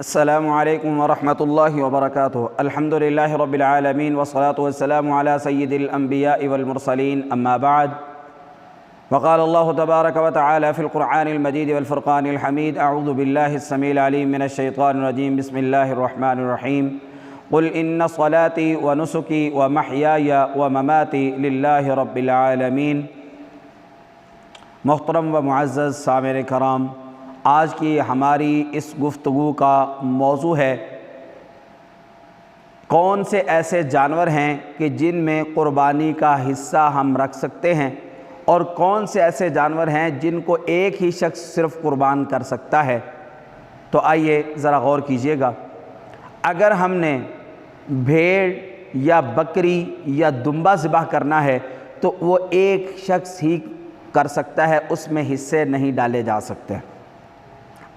السلام علیکم ورحمۃ اللہ وبرکاتہ۔ الحمدللہ رب العالمین والصلاة والسلام علی سید الانبیاء والمرسلین، اما بعد، وقال اللہ تبارک وتعالی فی القرآن المجید والفرقان الحمید، اعوذ باللہ السمیع العلیم من الشیطان الرجیم، بسم اللہ الرحمن الرحیم، قل ان صلاتی ونسکی ومحیای ومماتی للہ رب العالمین۔ محترم و معزز سامعین کرام، آج کی ہماری اس گفتگو کا موضوع ہے کون سے ایسے جانور ہیں کہ جن میں قربانی کا حصہ ہم رکھ سکتے ہیں، اور کون سے ایسے جانور ہیں جن کو ایک ہی شخص صرف قربان کر سکتا ہے۔ تو آئیے ذرا غور کیجئے گا، اگر ہم نے بھیڑ یا بکری یا دمبا ذبح کرنا ہے تو وہ ایک شخص ہی کر سکتا ہے، اس میں حصے نہیں ڈالے جا سکتے۔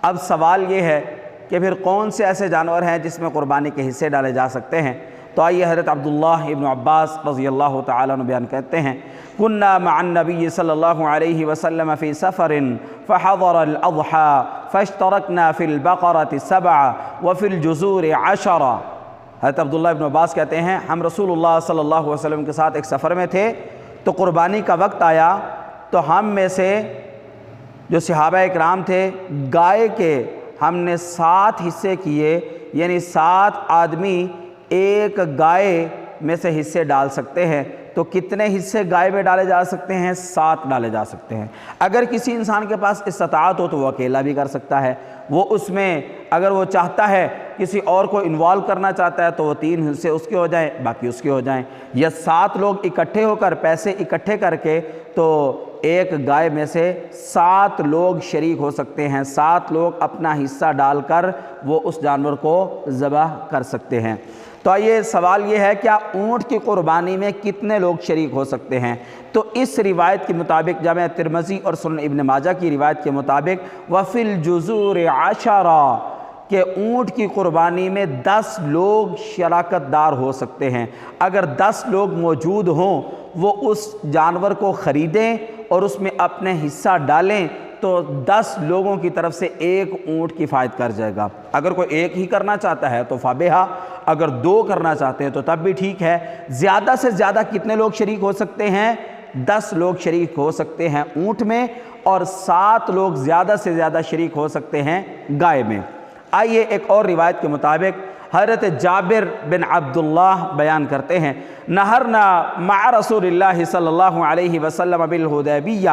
اب سوال یہ ہے کہ پھر کون سے ایسے جانور ہیں جس میں قربانی کے حصے ڈالے جا سکتے ہیں؟ تو آئیے حضرت عبداللہ ابن عباس رضی اللہ تعالیٰ عنہ بیان کرتے ہیں، كنا مع النبی صلی اللہ علیہ وسلم فی سفر فحضر الاضحى فاشترکنا فی البقرة 7 وفی الجزور 10۔ حضرت عبداللہ ابن عباس کہتے ہیں ہم رسول اللہ صلی اللہ علیہ وسلم کے ساتھ ایک سفر میں تھے، تو قربانی کا وقت آیا تو ہم میں سے جو صحابہ اکرام تھے، گائے کے ہم نے 7 حصے کیے، یعنی 7 آدمی ایک گائے میں سے حصے ڈال سکتے ہیں۔ تو کتنے حصے گائے میں ڈالے جا سکتے ہیں؟ 7 ڈالے جا سکتے ہیں۔ اگر کسی انسان کے پاس استطاعت ہو تو وہ اکیلا بھی کر سکتا ہے، وہ اس میں اگر وہ چاہتا ہے کسی اور کو انوالو کرنا چاہتا ہے تو وہ 3 حصے اس کے ہو جائیں، باقی اس کے ہو جائیں، یا 7 لوگ اکٹھے ہو کر پیسے اکٹھے کر کے تو ایک گائے میں سے 7 لوگ شریک ہو سکتے ہیں، 7 لوگ اپنا حصہ ڈال کر وہ اس جانور کو ذبح کر سکتے ہیں۔ تو آئیے سوال یہ ہے کیا اونٹ کی قربانی میں کتنے لوگ شریک ہو سکتے ہیں؟ تو اس روایت کے مطابق، جامع ترمذی اور سنن ابن ماجہ کی روایت کے مطابق، وفی الجزور 10، کہ اونٹ کی قربانی میں 10 لوگ شراکت دار ہو سکتے ہیں۔ اگر 10 لوگ موجود ہوں، وہ اس جانور کو خریدیں اور اس میں اپنے حصہ ڈالیں تو 10 لوگوں کی طرف سے ایک اونٹ کفایت کر جائے گا۔ اگر کوئی ایک ہی کرنا چاہتا ہے تو فابہا، اگر 2 کرنا چاہتے ہیں تو تب بھی ٹھیک ہے۔ زیادہ سے زیادہ کتنے لوگ شریک ہو سکتے ہیں؟ 10 لوگ شریک ہو سکتے ہیں اونٹ میں، اور 7 لوگ زیادہ سے زیادہ شریک ہو سکتے ہیں گائے میں۔ آئیے ایک اور روایت کے مطابق حضرت جابر بن عبداللہ بیان کرتے ہیں، نہرنا مع رسول اللہ صلی اللہ علیہ وسلم بالحدیبیہ،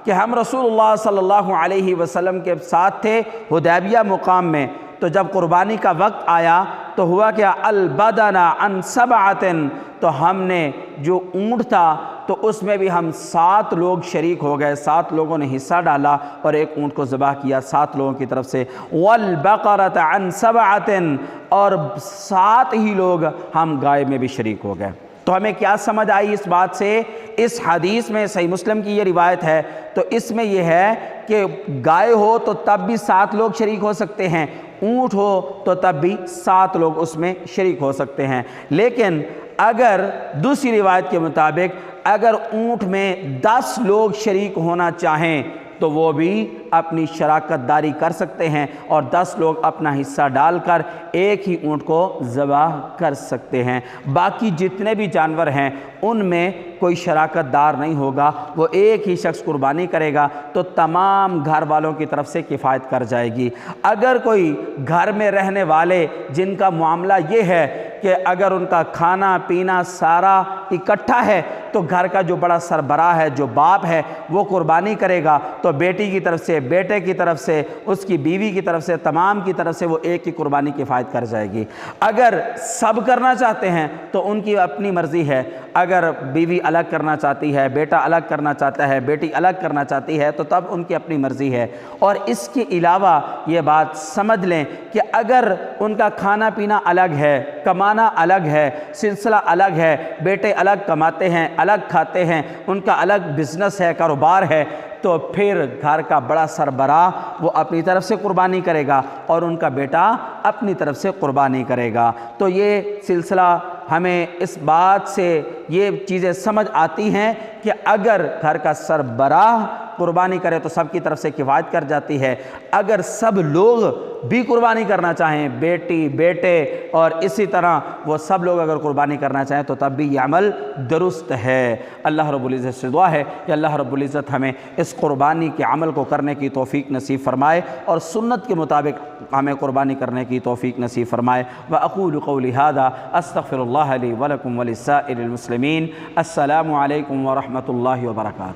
کہ ہم رسول اللہ صلی اللہ علیہ وسلم کے ساتھ تھے حدیبیہ مقام میں۔ تو جب قربانی کا وقت آیا تو ہوا کہ البدن عن 7، تو ہم نے جو اونٹ تھا تو اس میں بھی ہم 7 لوگ شریک ہو گئے، 7 لوگوں نے حصہ ڈالا اور ایک اونٹ کو ذبح کیا 7 لوگوں کی طرف سے۔ والبقرۃ عن 7، اور 7 ہی لوگ ہم گائے میں بھی شریک ہو گئے۔ تو ہمیں کیا سمجھ آئی اس بات سے؟ اس حدیث میں، صحیح مسلم کی یہ روایت ہے، تو اس میں یہ ہے کہ گائے ہو تو تب بھی 7 لوگ شریک ہو سکتے ہیں، اونٹ ہو تو تب بھی 7 لوگ اس میں شریک ہو سکتے ہیں۔ لیکن اگر دوسری روایت کے مطابق اگر اونٹ میں 10 لوگ شریک ہونا چاہیں تو وہ بھی اپنی شراکت داری کر سکتے ہیں، اور 10 لوگ اپنا حصہ ڈال کر ایک ہی اونٹ کو ذبح کر سکتے ہیں۔ باقی جتنے بھی جانور ہیں ان میں کوئی شراکت دار نہیں ہوگا، وہ ایک ہی شخص قربانی کرے گا تو تمام گھر والوں کی طرف سے کفایت کر جائے گی۔ اگر کوئی گھر میں رہنے والے جن کا معاملہ یہ ہے کہ اگر ان کا کھانا پینا سارا اکٹھا ہے تو گھر کا جو بڑا سربراہ ہے، جو باپ ہے، وہ قربانی کرے گا تو بیٹی کی طرف سے، بیٹے کی طرف سے، اس کی بیوی کی طرف سے، تمام کی طرف سے وہ ایک ہی قربانی کفایت کر جائے گی۔ اگر سب کرنا چاہتے ہیں تو ان کی اپنی مرضی ہے، اگر بیوی الگ کرنا چاہتی ہے، بیٹا الگ کرنا چاہتا ہے، بیٹی الگ کرنا چاہتی ہے تو تب ان کی اپنی مرضی ہے۔ اور اس کے علاوہ یہ بات سمجھ لیں کہ اگر ان کا کھانا پینا الگ ہے، کمانا الگ ہے، سلسلہ الگ ہے، بیٹے الگ کماتے ہیں، الگ کھاتے ہیں، ان کا الگ بزنس ہے، کاروبار ہے، تو پھر گھر کا بڑا سربراہ وہ اپنی طرف سے قربانی کرے گا اور ان کا بیٹا اپنی طرف سے قربانی کرے گا۔ تو یہ سلسلہ ہمیں اس بات سے یہ چیزیں سمجھ آتی ہیں کہ اگر گھر کا سربراہ قربانی کرے تو سب کی طرف سے کفایت کر جاتی ہے۔ اگر سب لوگ بھی قربانی کرنا چاہیں، بیٹی بیٹے اور اسی طرح وہ سب لوگ اگر قربانی کرنا چاہیں تو تب بھی یہ عمل درست ہے۔ اللہ رب العزت سے دعا ہے کہ اللہ رب العزت ہمیں اس قربانی کے عمل کو کرنے کی توفیق نصیب فرمائے اور سنت کے مطابق ہمیں قربانی کرنے کی توفیق نصیب فرمائے۔ وَأَقُولُ قَوْلِي هَذَا أَسْتَغْفِرُ اللَّهَ لِي وَلَكُمْ وَلِسَائِرِ الْمُسْلِمِينَ۔ السلام علیکم ورحمۃ اللہ وبرکاتہ۔